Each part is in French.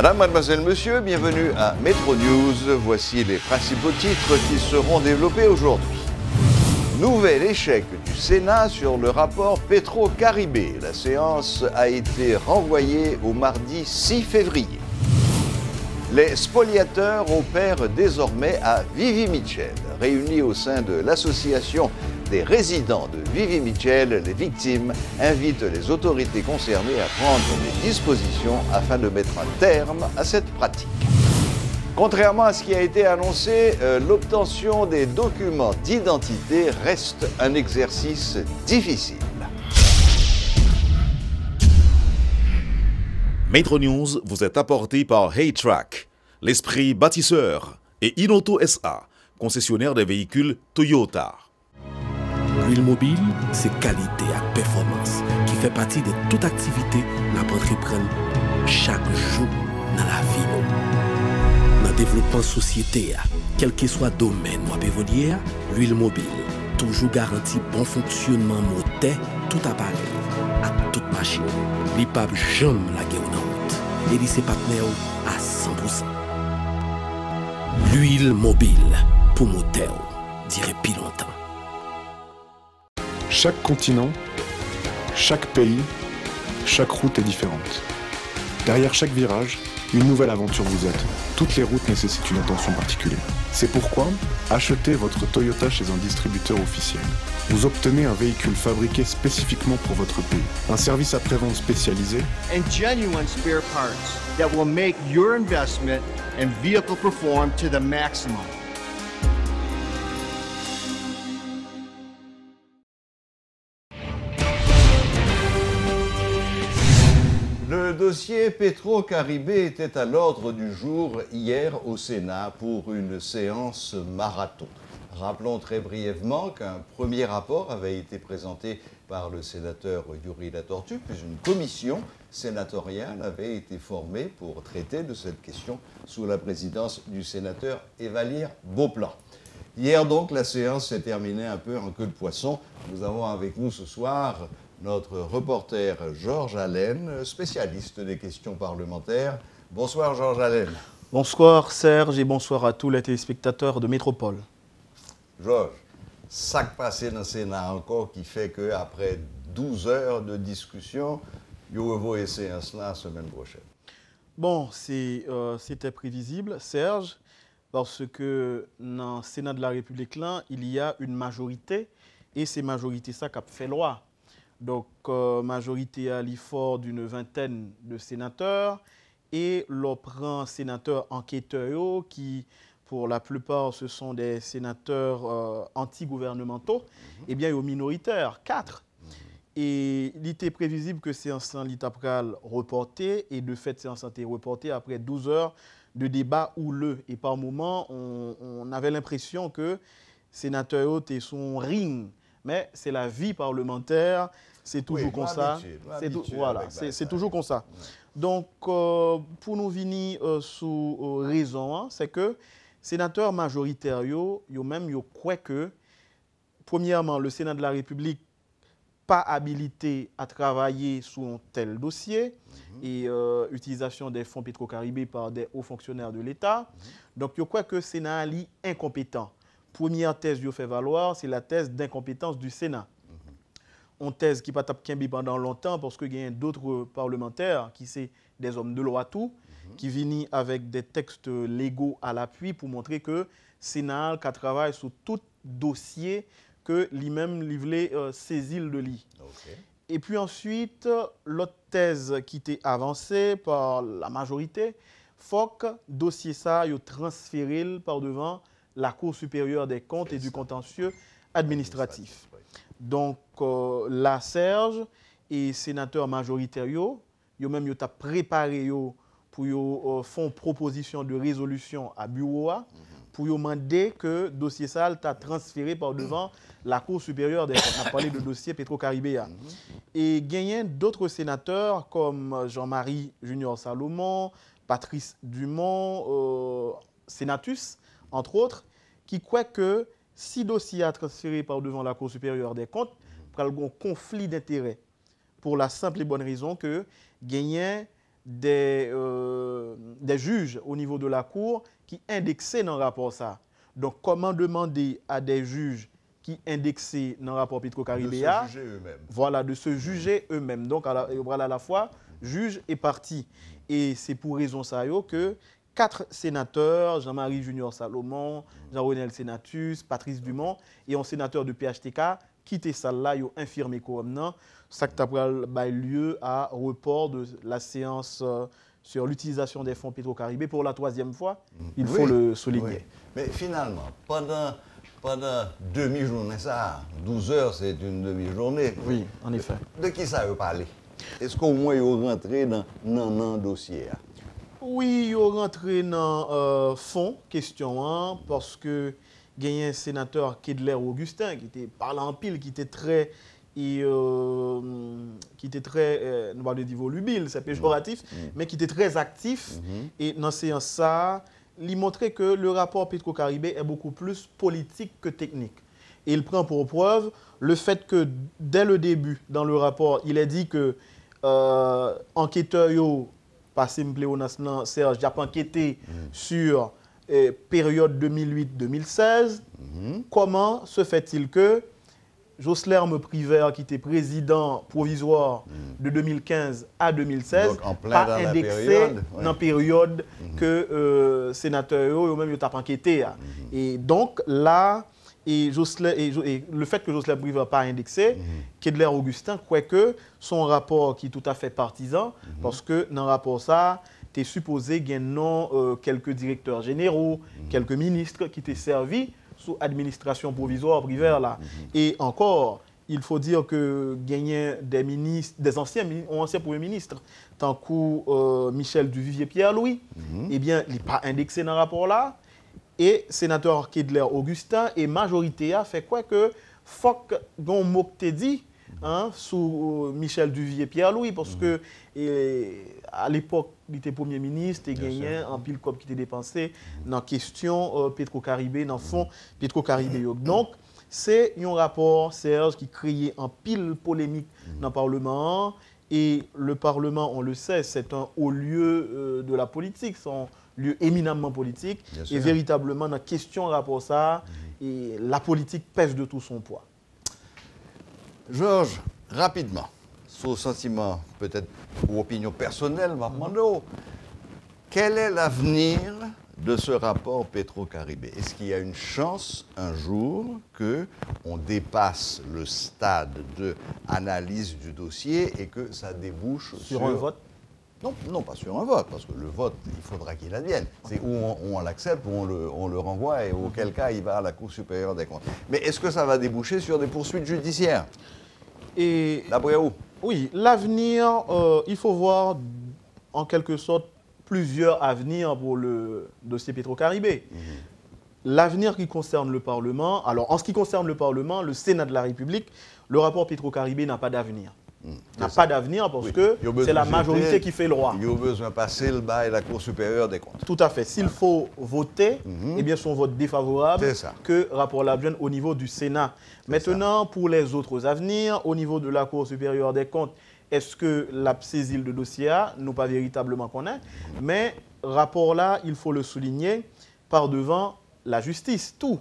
Madame, mademoiselle, monsieur, bienvenue à Metro News. Voici les principaux titres qui seront développés aujourd'hui. Nouvel échec du Sénat sur le rapport Petro-Caribé. La séance a été renvoyée au mardi 6 février. Les spoliateurs opèrent désormais à Vivi Mitchell. Réunis au sein de l'association des résidents de Vivi Mitchell, les victimes invitent les autorités concernées à prendre des dispositions afin de mettre un terme à cette pratique. Contrairement à ce qui a été annoncé, l'obtention des documents d'identité reste un exercice difficile. Metro News vous est apporté par Haytrack, l'esprit bâtisseur, et Inoto SA, concessionnaire des véhicules Toyota. L'huile mobile, c'est qualité et performance qui fait partie de toute activité que nous entreprenons chaque jour dans la vie. Dans le développement de la société, quel que soit le domaine où nous évoluons, l'huile mobile toujours garantit bon fonctionnement moteur, tout appareil, à toute machine. L'IPAB jamais la guerre en route. Et ses partenaires à 100%. L'huile mobile pour moteur, dirait plus longtemps. Chaque continent, chaque pays, chaque route est différente. Derrière chaque virage, une nouvelle aventure vous attend. Toutes les routes nécessitent une attention particulière. C'est pourquoi, achetez votre Toyota chez un distributeur officiel. Vous obtenez un véhicule fabriqué spécifiquement pour votre pays. Un service après-vente spécialisé. And genuine spare parts that will make your investment and vehicle perform to the maximum. Le dossier Petro-Caribé était à l'ordre du jour hier au Sénat pour une séance marathon. Rappelons très brièvement qu'un premier rapport avait été présenté par le sénateur Yuri Latortue, puis une commission sénatoriale avait été formée pour traiter de cette question sous la présidence du sénateur Évalier Beauplan. Hier donc, la séance s'est terminée un peu en queue de poisson. Nous avons avec nous ce soir notre reporter Georges Allen, spécialiste des questions parlementaires. Bonsoir Georges Allen. Bonsoir Serge et bonsoir à tous les téléspectateurs de Métropole. Georges, ça qui passé dans le Sénat encore qui fait qu'après 12 heures de discussion, il y aura une séance là la semaine prochaine. Bon, c'était prévisible, Serge, parce que dans le Sénat de la République, là, il y a une majorité et c'est majorité ça qui a fait loi. Donc, majorité à l'effort d'une vingtaine de sénateurs et l'on prend sénateurs enquêteurs qui, pour la plupart, ce sont des sénateurs anti-gouvernementaux, et bien, ils sont minoritaires, 4. Et il était prévisible que séance après reportée, et de fait, séance a été reportée après 12 heures de débat houleux. Et par moments, on avait l'impression que sénateurs étaient son ring. Mais c'est la vie parlementaire, c'est toujours comme ça. C'est toujours comme ça. Donc, pour nous venir sous raison, c'est que sénateurs majoritaires, ils croient que, premièrement, le Sénat de la République pas habilité à travailler sur un tel dossier et utilisation des fonds Petro-Caribé par des hauts fonctionnaires de l'État. Donc, ils croient que le Sénat est incompétent. Première thèse que fait valoir, c'est la thèse d'incompétence du Sénat. Une thèse qui n'a pas tapé pendant longtemps parce qu'il y a d'autres parlementaires qui sont des hommes de loi tout, qui viennent avec des textes légaux à l'appui pour montrer que le Sénat travaille sur tout dossier que lui-même voulait saisir de lui. Okay. Et puis ensuite, l'autre thèse qui était avancée par la majorité, faut que le dossier ça est transféré par devant la Cour supérieure des comptes et du contentieux administratif. Donc, la Serge et sénateurs majoritaires, ils même préparé pour faire une proposition de résolution à bureau pour demander que le dossier sale soit transféré par devant la Cour supérieure des comptes. On a parlé de dossier Petro-Caribé. Et gagner d'autres sénateurs comme Jean-Marie Junior Salomon, Patrice Dumont, Sénatus, entre autres, qui croient que si le dossier est transféré par devant la Cour supérieure des comptes, il y a un conflit d'intérêts. Pour la simple et bonne raison que gagner des juges au niveau de la Cour qui indexaient dans le rapport ça. Donc, comment demander à des juges qui indexaient dans le rapport Petro-Caribéa, voilà, de se juger eux-mêmes. Donc, voilà à la fois juge et partie. Et c'est pour raison ça que 4 sénateurs, Jean-Marie Junior Salomon, Jean-Renel Sénatus, Patrice Dumont, et un sénateur de PHTK, quitté ça là, ils ont infirmé comme non. Ça qui a lieu à report de la séance sur l'utilisation des fonds Petro-Caribé pour la 3e fois. Il faut le souligner. Oui. Mais finalement, pendant demi-journée, ça, 12 heures, c'est une demi-journée. Oui, en effet. De qui ça veut parler? Est-ce qu'au moins ils ont rentré dans le dossier? Oui, ils ont rentré dans le fond, question 1, parce que il y a un sénateur Kedler Augustin qui était parlant en pile, qui était très nous va dire volubile, c'est péjoratif, mais qui était très actif. Et dans ces séances ça, il montrait que le rapport Petro-Caribé est beaucoup plus politique que technique. Et il prend pour preuve le fait que dès le début, dans le rapport, il est dit que enquêteur pas simple Serge, j'ai enquêté sur période 2008-2016. Comment se fait-il que Joslerme Privert, qui était président provisoire de 2015 à 2016, pas indexé dans la période que sénateur ou même il a enquêté. Et donc là, et le fait que Joslerme Privert n'a pas indexé, Kedler Augustin croit que son rapport qui est tout à fait partisan, parce que dans le rapport ça, tu es supposé gagner quelques directeurs généraux, quelques ministres qui t'ont servi sous administration provisoire privaire là. Et encore, il faut dire que gagner des ministres, des anciens premiers ministres, tant que Michel Duvivier Pierre-Louis, eh bien, il n'est pas indexé dans le rapport là. Et sénateur Kedler Augustin et majorité a fait quoi que faut qu'on mot que dit sous Michel Duvivier Pierre-Louis parce que à l'époque il était premier ministre et gagnait un pile comme qui était dépensé dans question Petro-Caribé dans fond Petro-Caribé. Donc c'est un rapport Serge qui créait un pile polémique dans le Parlement et le Parlement on le sait c'est un haut lieu de la politique, son lieu éminemment politique et véritablement dans la question rapport ça et la politique pèse de tout son poids. Georges, rapidement, son sentiment, peut-être ou opinion personnelle, quel est l'avenir de ce rapport Petro-Caribé? Est-ce qu'il y a une chance un jour qu'on dépasse le stade d'analyse du dossier et que ça débouche sur un vote? Non, pas sur un vote, parce que le vote, il faudra qu'il advienne. C'est où on l'accepte, ou on le renvoie, et auquel cas il va à la Cour supérieure des comptes. Mais est-ce que ça va déboucher sur des poursuites judiciaires? Et d'après où? Oui, l'avenir, il faut voir en quelque sorte plusieurs avenirs pour le dossier Petro-Caribé. L'avenir qui concerne le Parlement, alors en ce qui concerne le Parlement, le Sénat de la République, le rapport Petro-Caribé n'a pas d'avenir. N'a pas d'avenir parce que c'est la majorité qui fait le roi. Il y a besoin de passer le bas et la Cour supérieure des comptes. Tout à fait. S'il faut voter, eh bien son vote défavorable que rapport Labjeune au niveau du Sénat. Maintenant, pour les autres avenirs, au niveau de la Cour supérieure des comptes, est-ce que la saisie de dossier A, nous pas véritablement connaît, mais rapport là, il faut le souligner, par devant la justice, tout.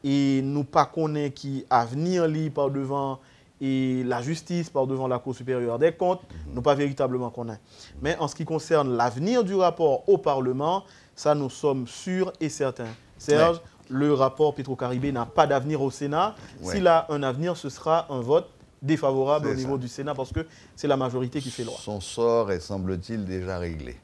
Et nous pas connaît qui avenir li par devant et la justice par devant la Cour supérieure des comptes, nous pas véritablement connaît. Mais en ce qui concerne l'avenir du rapport au Parlement, ça nous sommes sûrs et certains. Serge, le rapport Petro-Caribé n'a pas d'avenir au Sénat. S'il a un avenir, ce sera un vote défavorable au niveau du Sénat parce que c'est la majorité qui fait loi. Son sort est, semble-t-il, déjà réglé.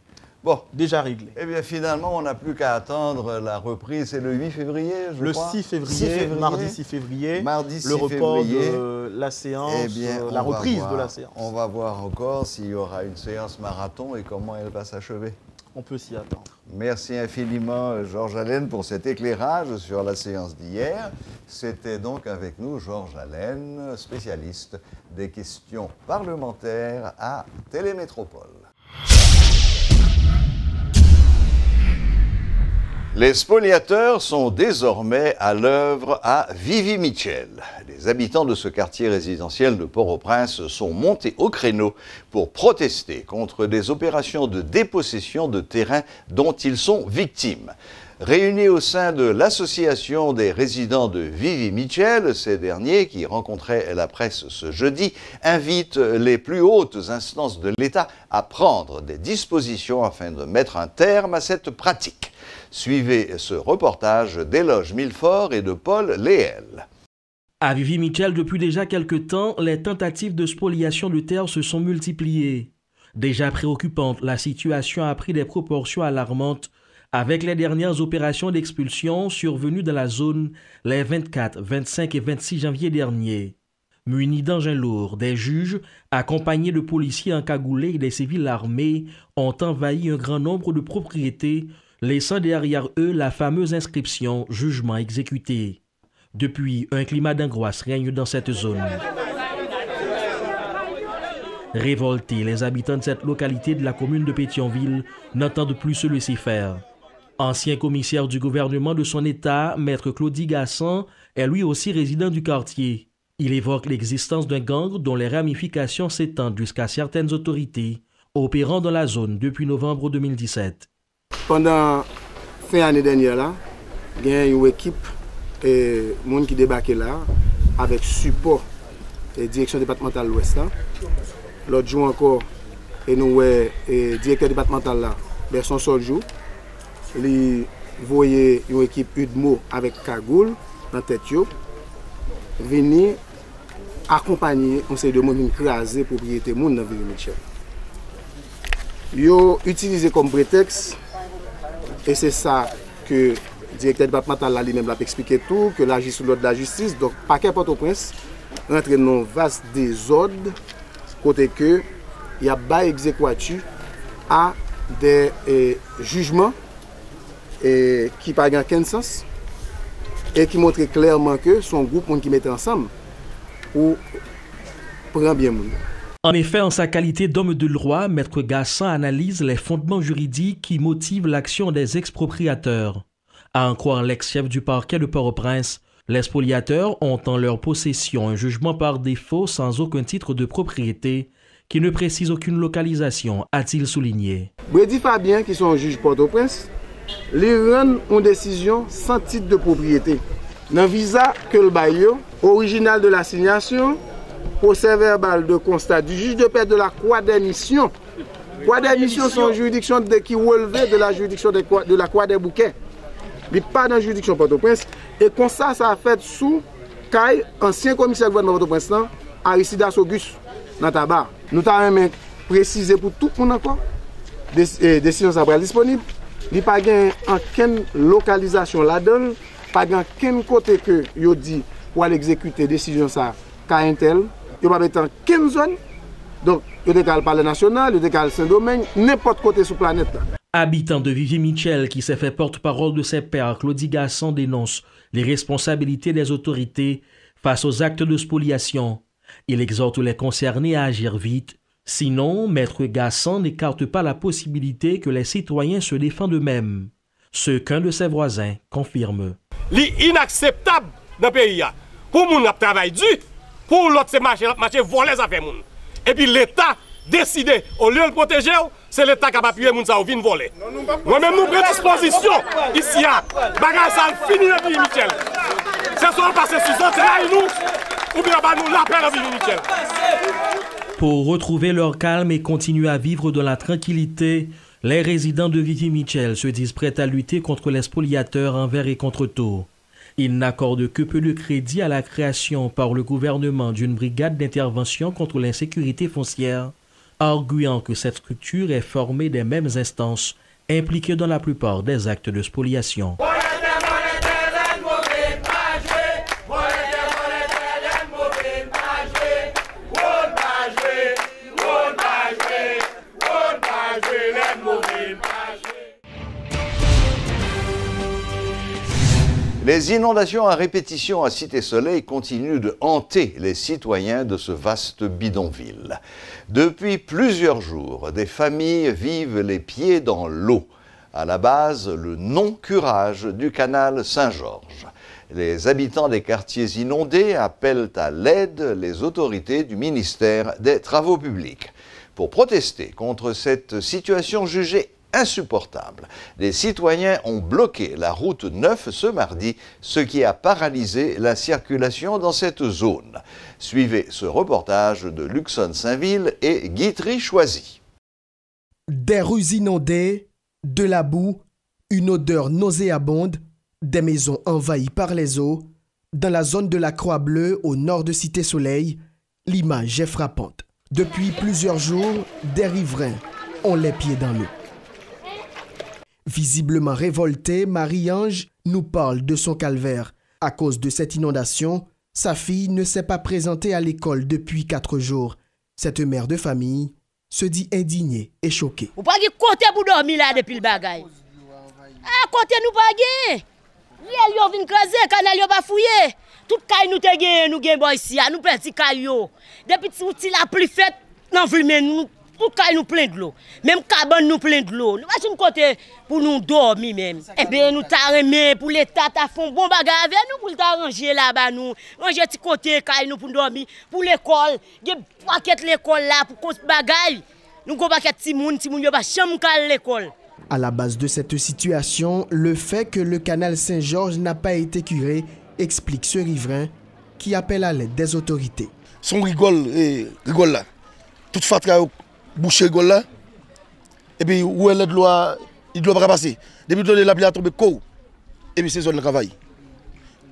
Bon. Déjà réglé. Eh bien, finalement, on n'a plus qu'à attendre la reprise. C'est le 8 février, je crois. Le 6 février, mardi 6 février. Mardi 6 février. Le report de la séance, la reprise de la séance. On va voir encore s'il y aura une séance marathon et comment elle va s'achever. On peut s'y attendre. Merci infiniment, Georges Allen, pour cet éclairage sur la séance d'hier. C'était donc avec nous Georges Allen, spécialiste des questions parlementaires à Télémétropole. Les spoliateurs sont désormais à l'œuvre à Vivi-Michel. Les habitants de ce quartier résidentiel de Port-au-Prince sont montés au créneau pour protester contre des opérations de dépossession de terrains dont ils sont victimes. Réunis au sein de l'association des résidents de Vivi-Michel, ces derniers, qui rencontraient la presse ce jeudi, invitent les plus hautes instances de l'État à prendre des dispositions afin de mettre un terme à cette pratique. Suivez ce reportage d'Éloge Millefort et de Paul Léel. À Vivi-Michel, depuis déjà quelques temps, les tentatives de spoliation de terres se sont multipliées. Déjà préoccupante, la situation a pris des proportions alarmantes avec les dernières opérations d'expulsion survenues dans la zone les 24, 25 et 26 janvier dernier. Munis d'engins lourds, des juges, accompagnés de policiers encagoulés et des civils armés, ont envahi un grand nombre de propriétés, laissant derrière eux la fameuse inscription « Jugement exécuté ». Depuis, un climat d'angoisse règne dans cette zone. Révoltés, les habitants de cette localité de la commune de Pétionville n'entendent plus se laisser faire. Ancien commissaire du gouvernement de son État, Maître Claudie Gassan, est lui aussi résident du quartier. Il évoque l'existence d'un gang dont les ramifications s'étendent jusqu'à certaines autorités, opérant dans la zone depuis novembre 2017. Pendant fin année dernière, là, il y a une équipe de monde qui débarquait là avec support de la direction départementale de l'Ouest. L'autre jour encore, et nous le directeur départemental là, Berson Soljour, il voyait une équipe UDMO avec Cagoule dans la tête, venir accompagner un conseil de monde écraser propriété monde dans Vivi-Michel. Ils ont utilisé comme prétexte. Et c'est ça que le directeur départemental lui-même l'a expliqué tout, que l'agit sous l'ordre de la justice. Donc, paquet Port-au-Prince rentre dans un vaste désordre, côté que il y a bas exécutif à des jugements qui n'ont pas aucun sens et qui montrent clairement que son groupe qui mettait ensemble pour prendre bien le monde. En effet, en sa qualité d'homme de droit, Maître Gassan analyse les fondements juridiques qui motivent l'action des expropriateurs. À en croire l'ex-chef du parquet de Port-au-Prince, les spoliateurs ont en leur possession un jugement par défaut sans aucun titre de propriété qui ne précise aucune localisation, a-t-il souligné. Brady Fabien, qui sont juges Port-au-Prince, les rendent une décision sans titre de propriété. Dans le visa que le bailleur, original de l'assignation, procès verbal de constat du juge de paix de la Croix des Missions. Croix des Missions sont une juridiction qui relevait de la juridiction de la Croix des Bouquets. Mais pas dans la juridiction Port-au-Prince. Et comme ça a fait sous Caille, ancien commissaire gouvernement Port-au-Prince, Aristidas Auguste, dans tabac. Nous avons précisé pour tout le monde encore, décision sera disponible. Il n'y a pas aucune localisation là-dedans, pas aucun côté que vous dit pour aller exécuter décision ça, qu'à un tel. Il n'y a pas dans 15 zones. Donc, il y a le palais national, il y a le Saint-Domingue, n'importe côté sur la planète. Habitant de Vivi-Michel, qui s'est fait porte-parole de ses pairs, Claudie Gassan dénonce les responsabilités des autorités face aux actes de spoliation. Il exhorte les concernés à agir vite. Sinon, Maître Gassan n'écarte pas la possibilité que les citoyens se défendent eux-mêmes. Ce qu'un de ses voisins confirme. L'inacceptable dans le pays, pour moun ap travail dur, pour l'autre c'est marcher voler les affaires moun. Et puis l'État décide, au lieu de protéger, c'est l'État qui a appuyé moun ça ou vient voler. Moi-même nous prenons disposition ici, bagage ça fini dans Vivi-Michel. C'est soit passer 6 ans, trahi nous, ou bien nous l'appel à Vivi-Michel. Pour retrouver leur calme et continuer à vivre dans la tranquillité, les résidents de Vivi-Michel se disent prêts à lutter contre les spoliateurs envers et contre tout. Ils n'accordent que peu de crédit à la création par le gouvernement d'une brigade d'intervention contre l'insécurité foncière, arguant que cette structure est formée des mêmes instances impliquées dans la plupart des actes de spoliation. Les inondations à répétition à Cité-Soleil continuent de hanter les citoyens de ce vaste bidonville. Depuis plusieurs jours, des familles vivent les pieds dans l'eau. À la base, le non-curage du canal Saint-Georges. Les habitants des quartiers inondés appellent à l'aide les autorités du ministère des Travaux publics. Pour protester contre cette situation jugée insupportable, les citoyens ont bloqué la route 9 ce mardi, ce qui a paralysé la circulation dans cette zone. Suivez ce reportage de Luxon Saint-Ville et Guitry Choisy. Des rues inondées, de la boue, une odeur nauséabonde, des maisons envahies par les eaux. Dans la zone de la Croix-Bleue, au nord de Cité-Soleil, l'image est frappante. Depuis plusieurs jours, des riverains ont les pieds dans l'eau. Visiblement révoltée, Marie-Ange nous parle de son calvaire. À cause de cette inondation, sa fille ne s'est pas présentée à l'école depuis 4 jours. Cette mère de famille se dit indignée et choquée. Ou pas côté pour dormir là depuis le bagay. À côté nous pas gagné. Riel yo vinn creuser, canal yo pas fouiller. Tout kay nous te gagné, nous gen boy ici, nous petit kay yo. Depuis outil la pluie fait, nan ville mais nous tout kay nous plein de l'eau. Même cabane nous plein de l'eau. Nous pas côté pour nous dormir même. Eh bien nous t'a remet pour l'état t'a font bon bagay avec nous pour t'arranger là-bas nous. Ranger petit côté kay nous pour dormir, pour l'école, gen paquet l'école là pour cause bagay. Nous go paquet ti moun yo pas chambre kal l'école. À la base de cette situation, le fait que le canal Saint-Georges n'a pas été curé explique ce riverain qui appelle à l'aide des autorités. Son rigole là. Toute fatra boucher rigole là. Et puis où est l'aide loi, il doit pas passer. Depuis que la pluie a tombé co. Et puis c'est zone de travail.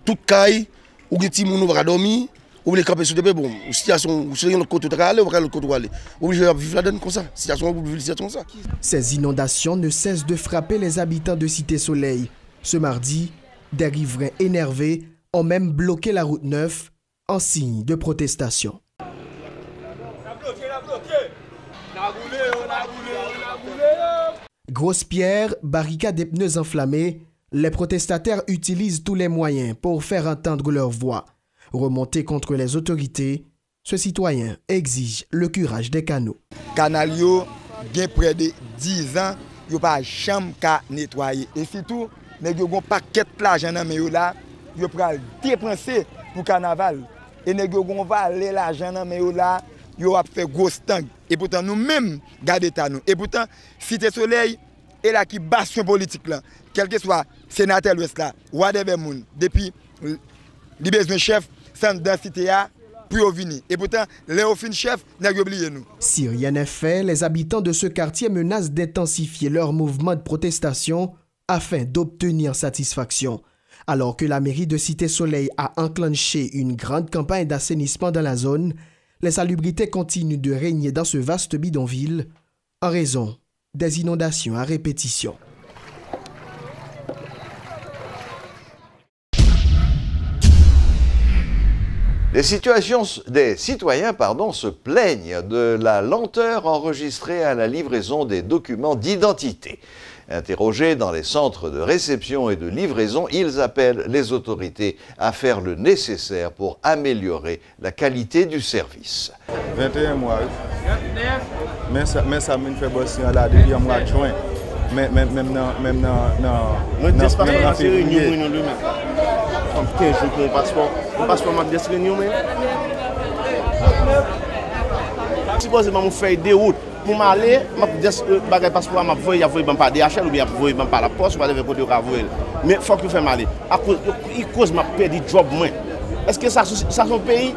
Tout caille ou qui moun ou va dormir. Ou les camper sur des bon, situation, sur l'autre côté de aller, ou l'autre côté de aller. Obligé de vivre là-dedans comme ça, situation comme ça. Ces inondations ne cessent de frapper les habitants de Cité-Soleil. Ce mardi, des riverains énervés ont même bloqué la route 9 en signe de protestation. Grosse pierre, barricade et pneus enflammés, les protestataires utilisent tous les moyens pour faire entendre leur voix. Remonté contre les autorités, ce citoyen exige le curage des canaux. Canal yo gen près de 10 ans, yo pas jamais ka nettoyer. Et surtout, nèg yo gon paquet l'argent nan men yo là, yo pral dépenser pour carnaval. Et nèg yo gon valer l'argent nan men yo là, yo a fait gros stang. Et pourtant nous même garder ta nous. Et pourtant Cité-Soleil est là qui bastion politique là, quel que soit sénateur l'ouest là, whatever moun depuis li besoin chef centre dans cité a pour venir. Et pourtant, les fin chef n'a oublié nous. Si rien n'est fait, les habitants de ce quartier menacent d'intensifier leur mouvement de protestation afin d'obtenir satisfaction. Alors que la mairie de Cité-Soleil a enclenché une grande campagne d'assainissement dans la zone, l'insalubrité continue de régner dans ce vaste bidonville en raison des inondations à répétition. Des citoyens se plaignent de la lenteur enregistrée à la livraison des documents d'identité. Interrogés dans les centres de réception et de livraison, ils appellent les autorités à faire le nécessaire pour améliorer la qualité du service. 21 mois. Mais ça me fait bosser là depuis le mois de juin. Même dans février. Comme 15 jours pour mon passeport m'a bien réunion. Supposément, je fais des routes. Pour m'aller, je passeport m'a voyé par DHL ou bien voyé par la poste ou pas de côté au cavoyer. Mais il faut que je fasse mal. À cause m'a perdu job moins. Est-ce que ça son pays?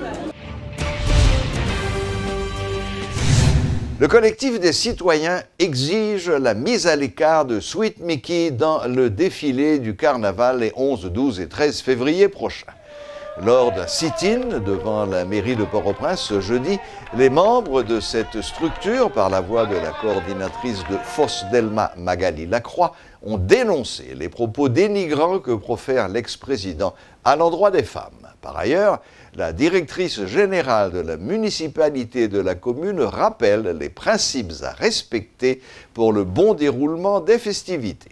Le collectif des citoyens exige la mise à l'écart de Sweet Mickey dans le défilé du carnaval les 11, 12 et 13 février prochains. Lors d'un sit-in devant la mairie de Port-au-Prince ce jeudi, les membres de cette structure, par la voix de la coordinatrice de Fos-Delma Magali Lacroix, ont dénoncé les propos dénigrants que profère l'ex-président à l'endroit des femmes. Par ailleurs, la directrice générale de la municipalité de la commune rappelle les principes à respecter pour le bon déroulement des festivités.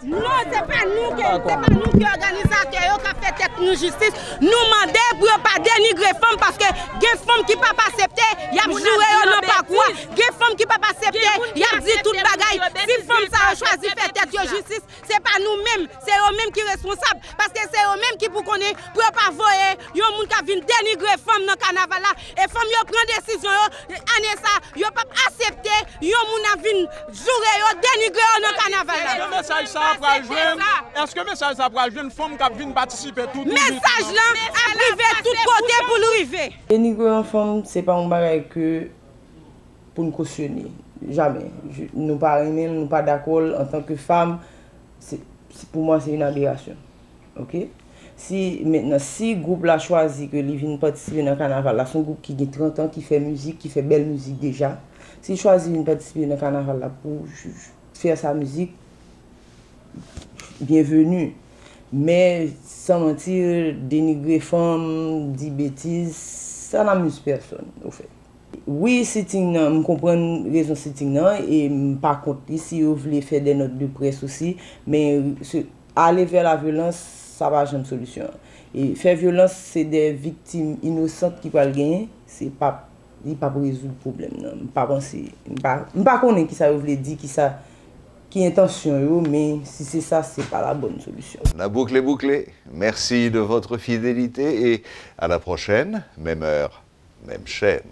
Non, c'est pas nous qui organisateurs qui fait tête nous justice. Nous demandons pour ne pas dénigrer les femmes parce que les femmes qui ne peuvent pas accepter, il y a joué non pas quoi. Les femmes qui ne peuvent pas accepter, il y a dit toute bagaille. Si les femmes ça choisi faire tête de justice, c'est pas nous-mêmes, c'est eux-mêmes qui sont responsables parce que c'est eux-mêmes qui pour connaître pour pas voyer yon moun qui vient dénigrer les femmes dans le carnaval là et femmes yo prend décision année ça, yo pas accepter yon moun a vinn jouer yo dénigrer dans le carnaval là. Est-ce que le message ça va jouer une femme qui vient participer tout message là à privé tout côté pour l'arriver. Dénigrer une femme, c'est pas un bagage que pour nous cautionner. Jamais. Nous pas aimer, nous pas d'accord en tant que femme. Pour moi, c'est une aberration. OK? Si maintenant, si le groupe a choisi que les viennent participer dans le carnaval, c'est un groupe qui a 30 ans, qui fait musique, qui fait belle musique déjà. S'il choisit de participer dans le carnaval là, pour faire sa musique, bienvenue. Mais sans mentir, dénigrer femmes, dire bêtises, ça n'amuse personne, au fait. Oui, sitting, je comprends la raison sitting, et par contre, si vous voulez faire des notes de presse aussi, mais aller vers la violence, ça va jamais solution. Et faire violence, c'est des victimes innocentes qui peuvent gagner, c'est pas pour résoudre le problème. Je ne sais pas qui ça veut dire, qui intention, mais si c'est ça, c'est pas la bonne solution. La boucle est bouclée. Merci de votre fidélité et à la prochaine, même heure, même chaîne.